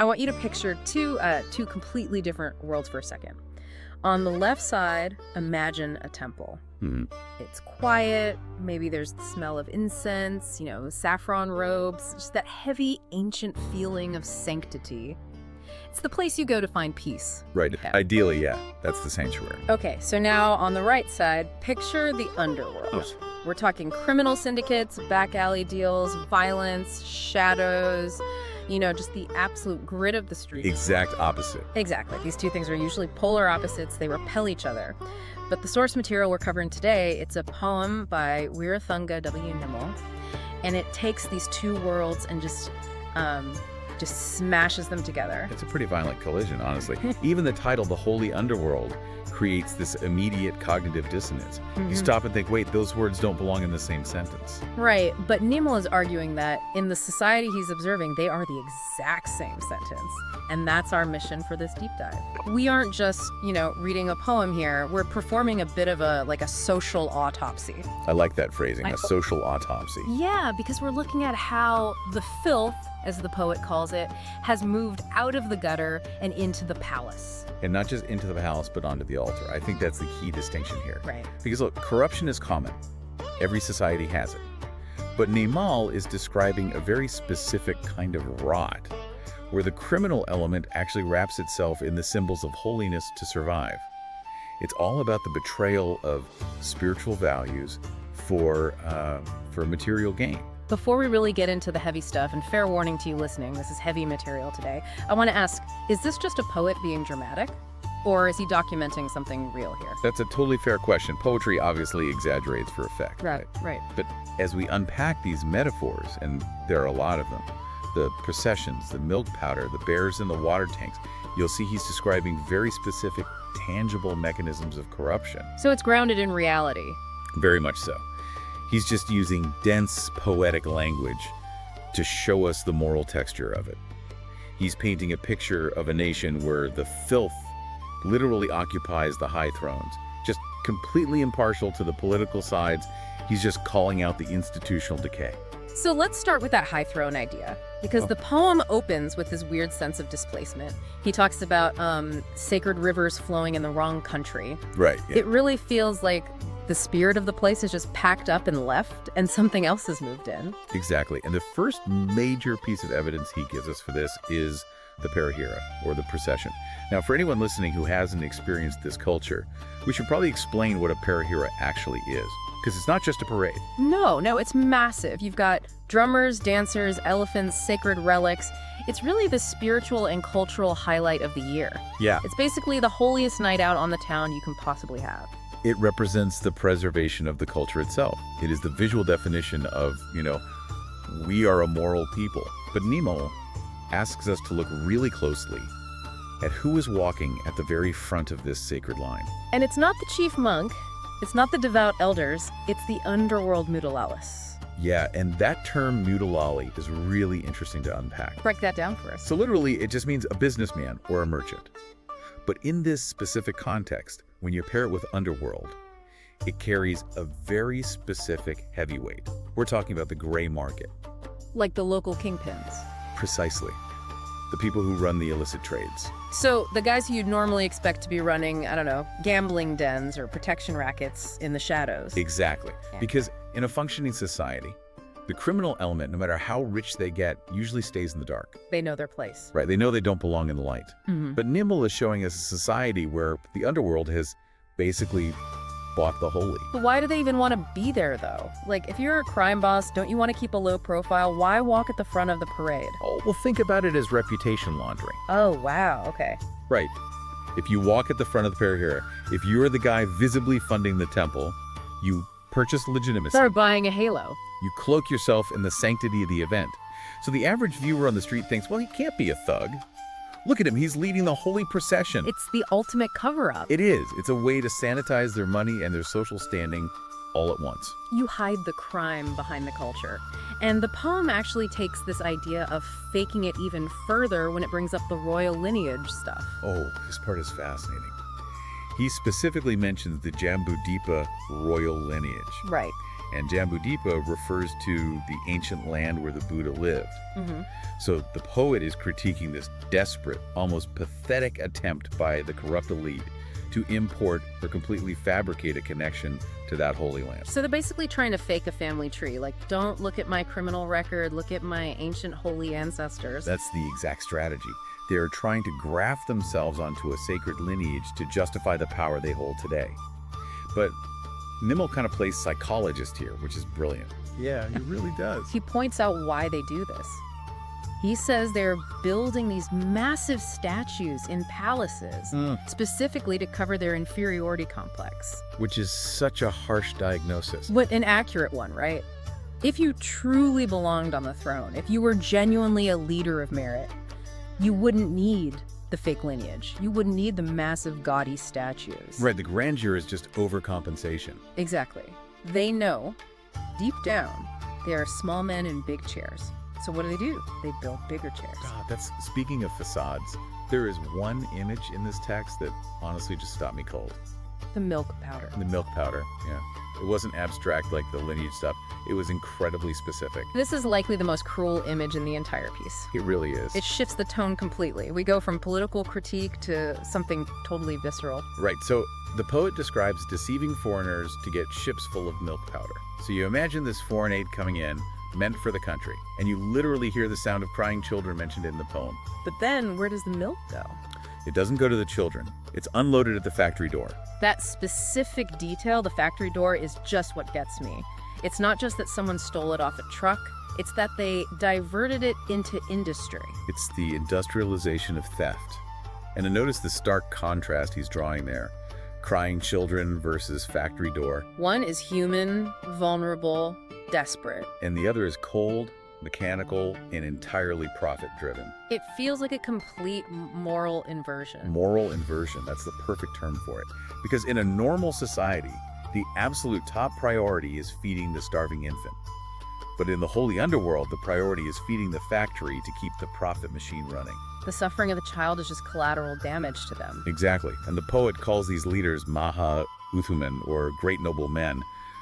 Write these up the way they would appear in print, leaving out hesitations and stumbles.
I want you to picture two completely different worlds for a second. On the left side, imagine a temple. It's quiet, maybe there's the smell of incense, saffron robes, just that heavy, ancient feeling of sanctity. It's the place you go to find peace. Right. Yeah. Ideally, yeah. That's the sanctuary. Okay, so now on the right side, picture the underworld. Oh. We're talking criminal syndicates, back alley deals, violence, shadows, just the absolute grit of the street. Exact opposite. Exactly. These two things are usually polar opposites. They repel each other. But the source material we're covering today, it's a poem by Weerathunga W. Nimmo, and it takes these two worlds and just smashes them together. It's a pretty violent collision, honestly. Even the title, The Holy Underworld, creates this immediate cognitive dissonance. You stop and think, wait, those words don't belong in the same sentence. Right, but Nimmo is arguing that in the society he's observing, they are the exact same sentence. And that's our mission for this deep dive. We aren't just, reading a poem here. We're performing a bit of a social autopsy. I like that phrasing, a social autopsy. Yeah, because we're looking at how the filth, as the poet calls it, has moved out of the gutter and into the palace. And not just into the palace, but onto the altar. I think that's the key distinction here. Right. Because look, corruption is common. Every society has it. But Nimal is describing a very specific kind of rot, where the criminal element actually wraps itself in the symbols of holiness to survive. It's all about the betrayal of spiritual values for material gain. Before we really get into the heavy stuff, and fair warning to you listening, this is heavy material today, I want to ask, is this just a poet being dramatic? Or is he documenting something real here? That's a totally fair question. Poetry obviously exaggerates for effect. Right. But as we unpack these metaphors, and there are a lot of them, the processions, the milk powder, the bears in the water tanks, you'll see he's describing very specific, tangible mechanisms of corruption. So it's grounded in reality. Very much so. He's just using dense, poetic language to show us the moral texture of it. He's painting a picture of a nation where the filth literally occupies the high thrones, just completely impartial to the political sides. He's just calling out the institutional decay. So let's start with that high throne idea, because the poem opens with this weird sense of displacement. He talks about sacred rivers flowing in the wrong country. Right. Yeah. It really feels like the spirit of the place is just packed up and left, and something else has moved in. Exactly. And the first major piece of evidence he gives us for this is the parahira, or the procession. Now, for anyone listening who hasn't experienced this culture, we should probably explain what a parahira actually is, because it's not just a parade. No, it's massive. You've got drummers, dancers, elephants, sacred relics. It's really the spiritual and cultural highlight of the year. Yeah. It's basically the holiest night out on the town you can possibly have. It represents the preservation of the culture itself. It is the visual definition of, we are a moral people. But Nimmo asks us to look really closely at who is walking at the very front of this sacred line. And it's not the chief monk, it's not the devout elders, it's the underworld mutilalis. Yeah, and that term mutilali is really interesting to unpack. Break that down for us. So literally, it just means a businessman or a merchant. But in this specific context, when you pair it with underworld, it carries a very specific heavyweight. We're talking about the gray market. Like the local kingpins. Precisely. The people who run the illicit trades. So the guys who you'd normally expect to be running, gambling dens or protection rackets in the shadows. Exactly. Yeah. Because in a functioning society, the criminal element, no matter how rich they get, usually stays in the dark. They know their place. Right. They know they don't belong in the light. But Nimble is showing us a society where the underworld has basically bought the holy. But why do they even want to be there, though? Like, if you're a crime boss, don't you want to keep a low profile? Why walk at the front of the parade? Oh, well, think about it as reputation laundering. Oh, wow. Okay. Right. If you walk at the front of the parahira, if you're the guy visibly funding the temple, you purchase legitimacy. Start buying a halo. You cloak yourself in the sanctity of the event. So the average viewer on the street thinks, well, he can't be a thug. Look at him, he's leading the holy procession. It's the ultimate cover-up. It is. It's a way to sanitize their money and their social standing all at once. You hide the crime behind the culture. And the poem actually takes this idea of faking it even further when it brings up the royal lineage stuff. Oh, this part is fascinating. He specifically mentions the Jambudipa royal lineage. Right. And Jambudvipa refers to the ancient land where the Buddha lived. So the poet is critiquing this desperate, almost pathetic attempt by the corrupt elite to import or completely fabricate a connection to that holy land. So they're basically trying to fake a family tree. Like, don't look at my criminal record, look at my ancient holy ancestors. That's the exact strategy. They are trying to graft themselves onto a sacred lineage to justify the power they hold today. But Nimmo kind of plays psychologist here, which is brilliant. Yeah, he really does. He points out why they do this. He says they're building these massive statues in palaces, specifically to cover their inferiority complex. Which is such a harsh diagnosis. But an accurate one, right? If you truly belonged on the throne, if you were genuinely a leader of merit, you wouldn't need the fake lineage. You wouldn't need the massive gaudy statues. Right, the grandeur is just overcompensation. Exactly. They know, deep down, they are small men in big chairs. So what do? They build bigger chairs. God, speaking of facades, there is one image in this text that honestly just stopped me cold. The milk powder. The milk powder, yeah. It wasn't abstract like the lineage stuff. It was incredibly specific. This is likely the most cruel image in the entire piece. It really is. It shifts the tone completely. We go from political critique to something totally visceral. Right, so the poet describes deceiving foreigners to get ships full of milk powder. So you imagine this foreign aid coming in, meant for the country, and you literally hear the sound of crying children mentioned in the poem. But then, where does the milk go? It doesn't go to the children. It's unloaded at the factory door. That specific detail, the factory door, is just what gets me. It's not just that someone stole it off a truck, it's that they diverted it into industry. It's the industrialization of theft. And notice the stark contrast he's drawing there. Crying children versus factory door. One is human, vulnerable, desperate. And the other is cold, mechanical, and entirely profit-driven. It feels like a complete moral inversion. Moral inversion, that's the perfect term for it. Because in a normal society, the absolute top priority is feeding the starving infant. But in the holy underworld, the priority is feeding the factory to keep the profit machine running. The suffering of the child is just collateral damage to them. Exactly. And the poet calls these leaders Maha Uthuman, or great noble men.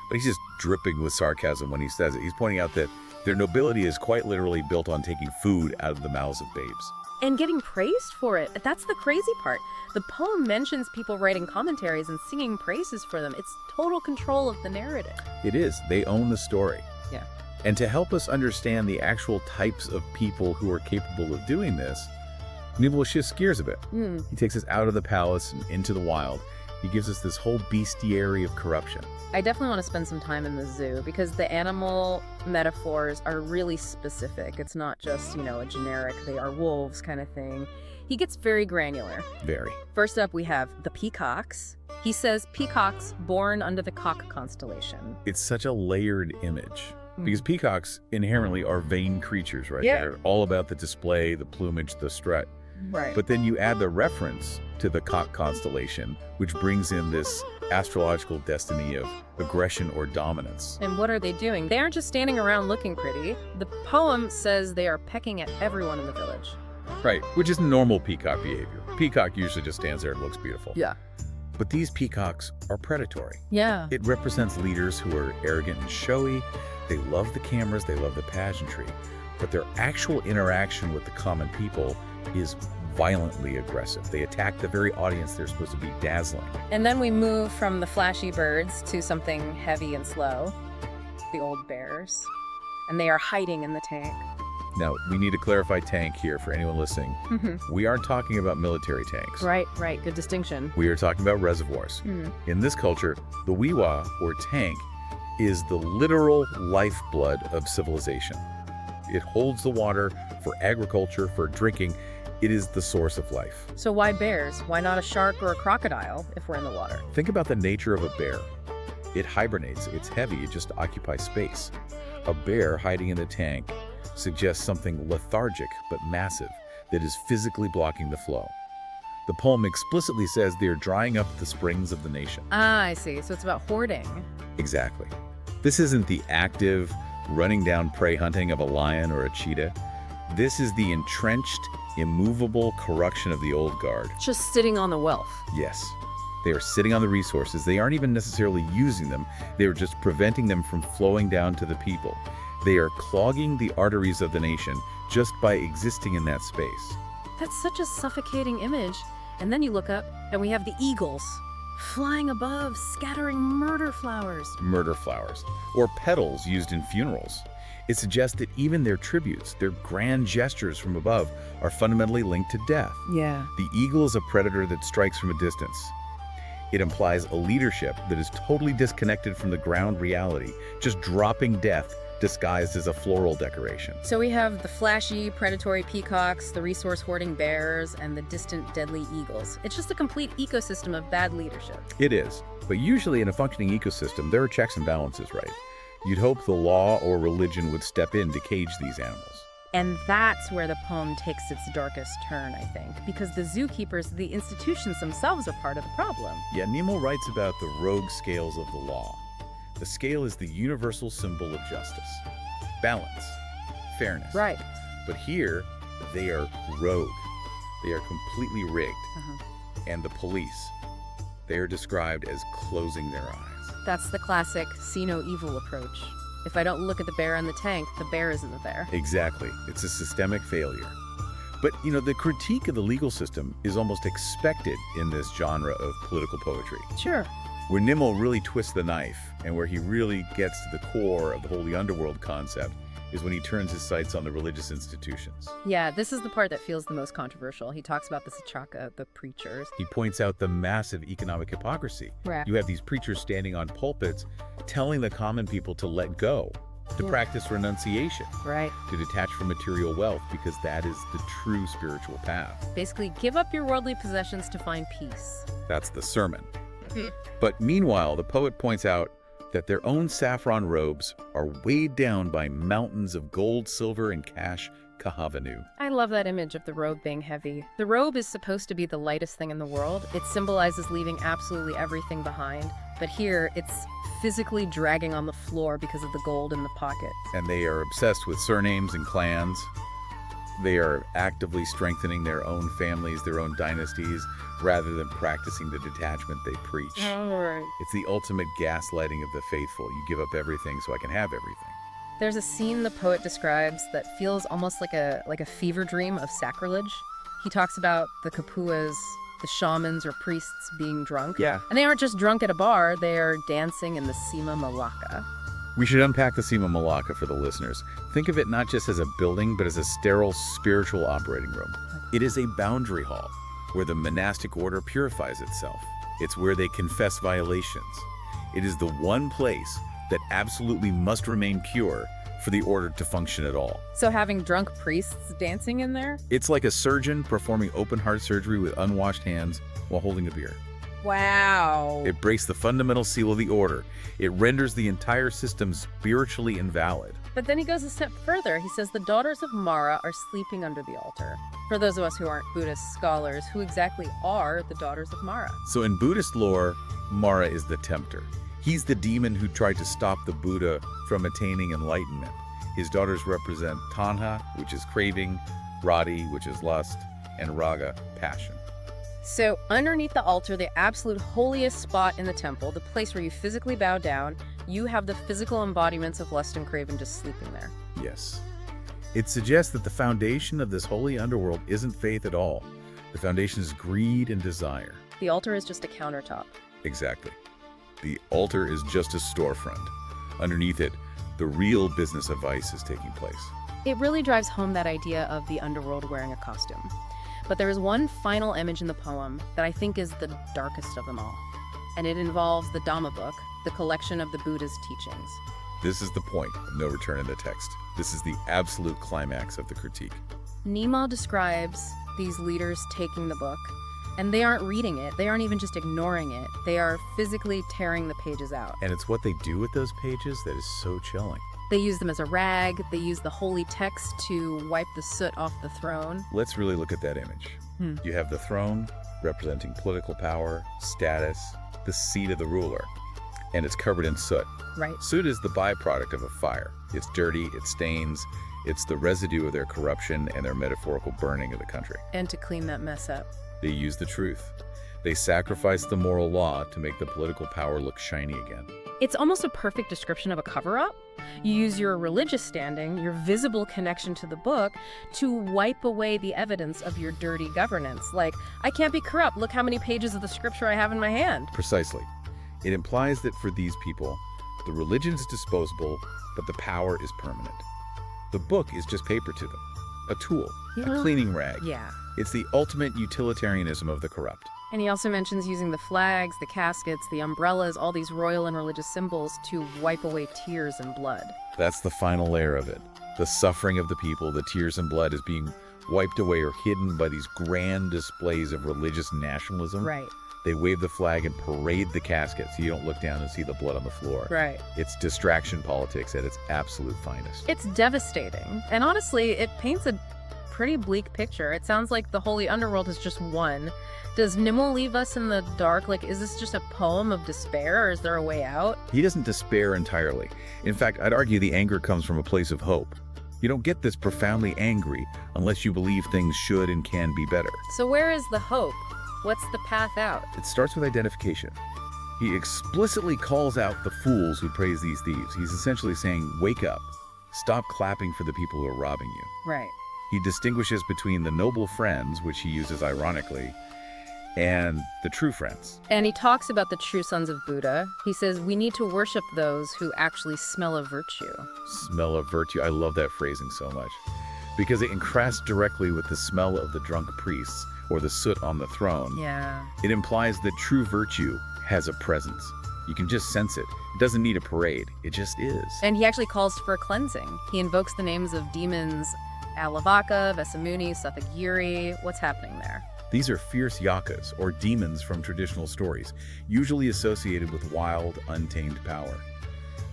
But he's just dripping with sarcasm when he says it. He's pointing out that their nobility is quite literally built on taking food out of the mouths of babes. And getting praised for it. That's the crazy part. The poem mentions people writing commentaries and singing praises for them. It's total control of the narrative. It is. They own the story. Yeah. And to help us understand the actual types of people who are capable of doing this, Nimmo shifts gears a bit. He takes us out of the palace and into the wild. He gives us this whole bestiary of corruption. I definitely want to spend some time in the zoo because the animal metaphors are really specific. It's not just, a generic, they are wolves kind of thing. He gets very granular. Very. First up, we have the peacocks. He says peacocks born under the cock constellation. It's such a layered image because peacocks inherently are vain creatures, right? Yeah. They're all about the display, the plumage, the strut. Right. But then you add the reference to the cock constellation, which brings in this astrological destiny of aggression or dominance. And what are they doing? They aren't just standing around looking pretty. The poem says they are pecking at everyone in the village. Right, which is normal peacock behavior. Peacock usually just stands there and looks beautiful. Yeah. But these peacocks are predatory. Yeah. It represents leaders who are arrogant and showy. They love the cameras, they love the pageantry. But their actual interaction with the common people is violently aggressive. They attack the very audience they're supposed to be dazzling. And then we move from the flashy birds to something heavy and slow, the old bears. And they are hiding in the tank. Now, we need to clarify tank here for anyone listening. We aren't talking about military tanks. Right. Good distinction. We are talking about reservoirs. In this culture, the wiwa, or tank, is the literal lifeblood of civilization. It holds the water for agriculture, for drinking. It is the source of life. So why bears? Why not a shark or a crocodile if we're in the water? Think about the nature of a bear. It hibernates. It's heavy. It just occupies space. A bear hiding in the tank suggests something lethargic but massive that is physically blocking the flow. The poem explicitly says they are drying up the springs of the nation. Ah, I see. So it's about hoarding. Exactly. This isn't the active, running down prey hunting of a lion or a cheetah. This is the entrenched, immovable corruption of the old guard. Just sitting on the wealth. Yes. They are sitting on the resources. They aren't even necessarily using them. They are just preventing them from flowing down to the people. They are clogging the arteries of the nation just by existing in that space. That's such a suffocating image. And then you look up, and we have the eagles flying above, scattering murder flowers. Murder flowers, or petals used in funerals. It suggests that even their tributes, their grand gestures from above, are fundamentally linked to death. Yeah. The eagle is a predator that strikes from a distance. It implies a leadership that is totally disconnected from the ground reality, just dropping death disguised as a floral decoration. So we have the flashy, predatory peacocks, the resource-hoarding bears, and the distant, deadly eagles. It's just a complete ecosystem of bad leadership. It is, but usually in a functioning ecosystem, there are checks and balances, right? You'd hope the law or religion would step in to cage these animals. And that's where the poem takes its darkest turn, I think, because the zookeepers, the institutions themselves, are part of the problem. Yeah, Nemo writes about the rogue scales of the law. The scale is the universal symbol of justice, balance, fairness. Right. But here, they are rogue. They are completely rigged. And the police, they are described as closing their eyes. That's the classic see no evil approach. If I don't look at the bear in the tank, the bear isn't there. Exactly. It's a systemic failure. But, the critique of the legal system is almost expected in this genre of political poetry. Sure. Where Nimmo really twists the knife and where he really gets to the core of the holy underworld concept is when he turns his sights on the religious institutions. Yeah, this is the part that feels the most controversial. He talks about the Sachaka, the preachers. He points out the massive economic hypocrisy. Right. You have these preachers standing on pulpits telling the common people to let go, to practice renunciation, Right. to detach from material wealth, because that is the true spiritual path. Basically, give up your worldly possessions to find peace. That's the sermon. But meanwhile, the poet points out that their own saffron robes are weighed down by mountains of gold, silver, and cash kahvanu. I love that image of the robe being heavy. The robe is supposed to be the lightest thing in the world. It symbolizes leaving absolutely everything behind. But here, it's physically dragging on the floor because of the gold in the pockets. And they are obsessed with surnames and clans. They are actively strengthening their own families, their own dynasties, rather than practicing the detachment they preach. Right. It's the ultimate gaslighting of the faithful. You give up everything so I can have everything. There's a scene the poet describes that feels almost like a fever dream of sacrilege. He talks about the kapuas, the shamans or priests being drunk. Yeah. And they aren't just drunk at a bar, they are dancing in the Sima Malaka. We should unpack the Sima Malaka for the listeners. Think of it not just as a building, but as a sterile spiritual operating room. It is a boundary hall where the monastic order purifies itself. It's where they confess violations. It is the one place that absolutely must remain pure for the order to function at all. So having drunk priests dancing in there? It's like a surgeon performing open heart surgery with unwashed hands while holding a beer. Wow. It breaks the fundamental seal of the order. It renders the entire system spiritually invalid. But then he goes a step further. He says the daughters of Mara are sleeping under the altar. For those of us who aren't Buddhist scholars, who exactly are the daughters of Mara? So in Buddhist lore, Mara is the tempter. He's the demon who tried to stop the Buddha from attaining enlightenment. His daughters represent Tanha, which is craving, Rati, which is lust, and Raga, passion. So underneath the altar, the absolute holiest spot in the temple, the place where you physically bow down, you have the physical embodiments of lust and craving just sleeping there. Yes. It suggests that the foundation of this holy underworld isn't faith at all. The foundation is greed and desire. The altar is just a countertop. Exactly. The altar is just a storefront. Underneath it, the real business of vice is taking place. It really drives home that idea of the underworld wearing a costume. But there is one final image in the poem that I think is the darkest of them all. And it involves the Dhamma book, the collection of the Buddha's teachings. This is the point of no return in the text. This is the absolute climax of the critique. Nima describes these leaders taking the book, and they aren't reading it. They aren't even just ignoring it. They are physically tearing the pages out. And it's what they do with those pages that is so chilling. They use them as a rag. They use the holy text to wipe the soot off the throne. Let's really look at that image. You have the throne representing political power, status, the seat of the ruler. and it's covered in soot. Right. Soot is the byproduct of a fire. It's dirty, it stains, it's the residue of their corruption and their metaphorical burning of the country. And to clean that mess up. They use the truth. They sacrifice the moral law to make the political power look shiny again. It's almost a perfect description of a cover-up. You use your religious standing, your visible connection to the book, to wipe away the evidence of your dirty governance. Like, I can't be corrupt. Look how many pages of the scripture I have in my hand. Precisely. It implies that for these people, the religion is disposable, but the power is permanent. The book is just paper to them, a tool, a cleaning rag. Yeah. It's the ultimate utilitarianism of the corrupt. And he also mentions using the flags, the caskets, the umbrellas, all these royal and religious symbols to wipe away tears and blood. That's the final layer of it. The suffering of the people, the tears and blood is being wiped away or hidden by these grand displays of religious nationalism. Right. They wave the flag and parade the casket so you don't look down and see the blood on the floor. Right. It's distraction politics at its absolute finest. It's devastating. And honestly, it paints a pretty bleak picture. It sounds like the holy underworld is just won. Does Nimble leave us in the dark? Like, is this just a poem of despair, or is there a way out? He doesn't despair entirely. In fact, I'd argue the anger comes from a place of hope. You don't get this profoundly angry unless you believe things should and can be better. So where is the hope? What's the path out? It starts with identification. He explicitly calls out the fools who praise these thieves. He's essentially saying, wake up. Stop clapping for the people who are robbing you. Right. He distinguishes between the noble friends, which he uses ironically, and the true friends. And he talks about the true sons of Buddha. He says we need to worship those who actually smell of virtue. Smell of virtue. I love that phrasing so much because it contrasts directly with the smell of the drunk priests or the soot on the throne. Yeah. It implies that true virtue has a presence. You can just sense it. It doesn't need a parade. It just is. And he actually calls for a cleansing. He invokes the names of demons Alavaka, Vesamuni, Sathagiri. What's happening there? These are fierce yakas, or demons from traditional stories, usually associated with wild, untamed power.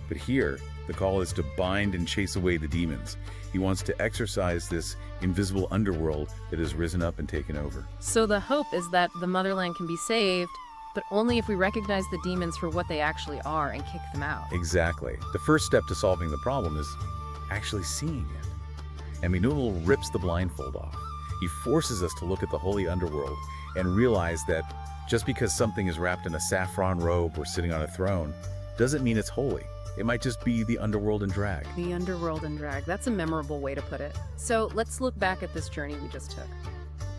But here, the call is to bind and chase away the demons. He wants to exorcise this invisible underworld that has risen up and taken over. So the hope is that the motherland can be saved, but only if we recognize the demons for what they actually are and kick them out. Exactly. The first step to solving the problem is actually seeing it. And Minul rips the blindfold off. He forces us to look at the holy underworld and realize that just because something is wrapped in a saffron robe or sitting on a throne doesn't mean it's holy. It might just be the underworld in drag. The underworld in drag. That's a memorable way to put it. So let's look back at this journey we just took.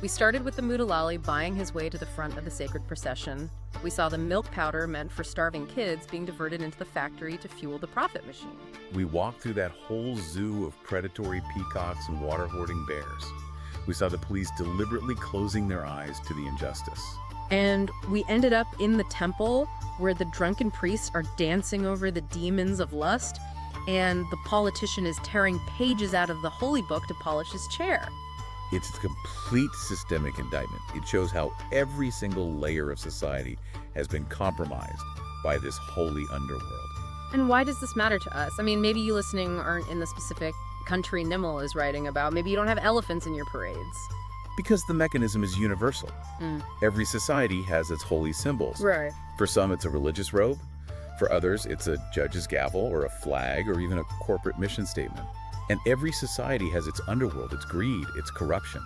We started with the Mudalali buying his way to the front of the sacred procession. We saw the milk powder meant for starving kids being diverted into the factory to fuel the profit machine. We walked through that whole zoo of predatory peacocks and water-hoarding bears. We saw the police deliberately closing their eyes to the injustice. And we ended up in the temple where the drunken priests are dancing over the demons of lust, and the politician is tearing pages out of the holy book to polish his chair. It's a complete systemic indictment. It shows how every single layer of society has been compromised by this holy underworld. And why does this matter to us? I mean, maybe you listening aren't in the specific country Nimble is writing about. Maybe you don't have elephants in your parades. Because the mechanism is universal. Every society has its holy symbols. Right. For some, it's a religious robe. For others, it's a judge's gavel or a flag or even a corporate mission statement. And every society has its underworld, its greed, its corruption.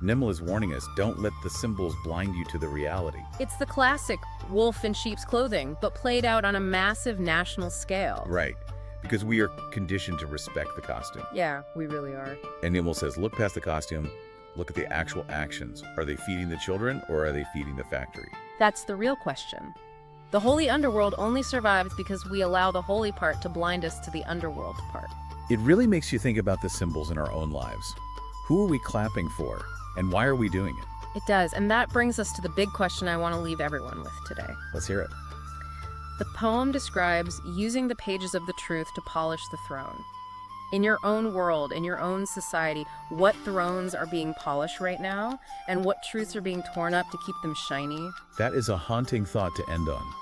Nimble is warning us, don't let the symbols blind you to the reality. It's the classic wolf in sheep's clothing, but played out on a massive national scale. Right. Because we are conditioned to respect the costume. Yeah, we really are. And Nimble says, look past the costume, look at the actual actions. Are they feeding the children or are they feeding the factory? That's the real question. The holy underworld only survives because we allow the holy part to blind us to the underworld part. It really makes you think about the symbols in our own lives. Who are we clapping for and why are we doing it? It does, and that brings us to the big question I want to leave everyone with today. Let's hear it. The poem describes using the pages of the truth to polish the throne. In your own world, in your own society, what thrones are being polished right now, and what truths are being torn up to keep them shiny? That is a haunting thought to end on.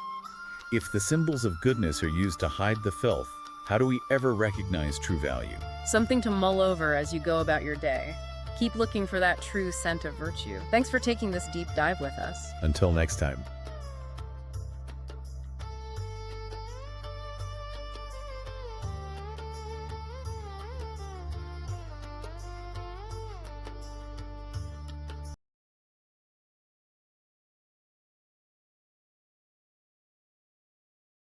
If the symbols of goodness are used to hide the filth, how do we ever recognize true value? Something to mull over as you go about your day. Keep looking for that true scent of virtue. Thanks for taking this deep dive with us. Until next time.